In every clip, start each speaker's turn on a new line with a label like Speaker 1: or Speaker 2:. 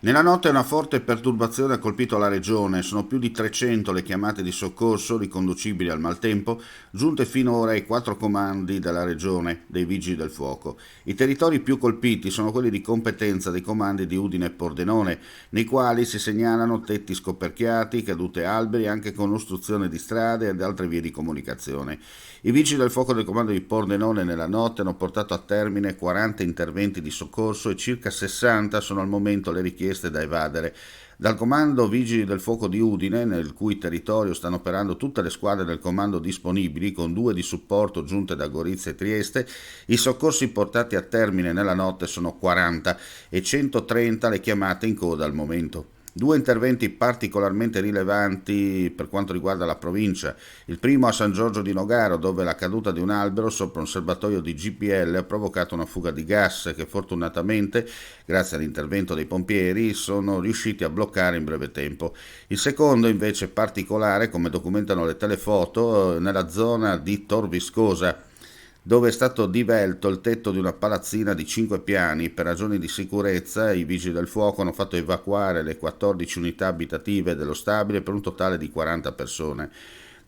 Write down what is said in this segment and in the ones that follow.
Speaker 1: Nella notte una forte perturbazione ha colpito la regione, sono più di 300 le chiamate di soccorso riconducibili al maltempo, giunte finora ai quattro comandi della regione, dei vigili del fuoco. I territori più colpiti sono quelli di competenza dei comandi di Udine e Pordenone, nei quali si segnalano tetti scoperchiati, cadute alberi, anche con ostruzione di strade ed altre vie di comunicazione. I vigili del fuoco del comando di Pordenone nella notte hanno portato a termine 40 interventi di soccorso e circa 60 sono al momento le richieste da evadere. Dal comando Vigili del Fuoco di Udine, nel cui territorio stanno operando tutte le squadre del comando disponibili, con due di supporto giunte da Gorizia e Trieste, i soccorsi portati a termine nella notte sono 40 e 130 le chiamate in coda al momento. Due interventi particolarmente rilevanti per quanto riguarda la provincia. Il primo a San Giorgio di Nogaro, dove la caduta di un albero sopra un serbatoio di GPL ha provocato una fuga di gas che fortunatamente, grazie all'intervento dei pompieri, sono riusciti a bloccare in breve tempo. Il secondo, invece, particolare, come documentano le telefoto, nella zona di Tor Viscosa, dove è stato divelto il tetto di una palazzina di 5 piani. Per ragioni di sicurezza i vigili del fuoco hanno fatto evacuare le 14 unità abitative dello stabile per un totale di 40 persone.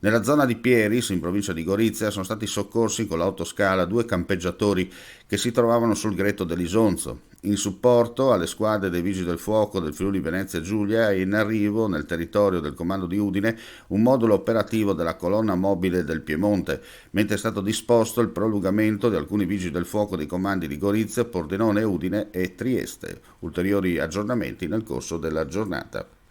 Speaker 1: Nella zona di Pieris, in provincia di Gorizia, sono stati soccorsi con l'autoscala due campeggiatori che si trovavano sul Greto dell'Isonzo. In supporto alle squadre dei Vigili del Fuoco del Friuli Venezia Giulia è in arrivo nel territorio del comando di Udine un modulo operativo della colonna mobile del Piemonte, mentre è stato disposto il prolungamento di alcuni Vigili del Fuoco dei comandi di Gorizia, Pordenone, Udine e Trieste. Ulteriori aggiornamenti nel corso della giornata.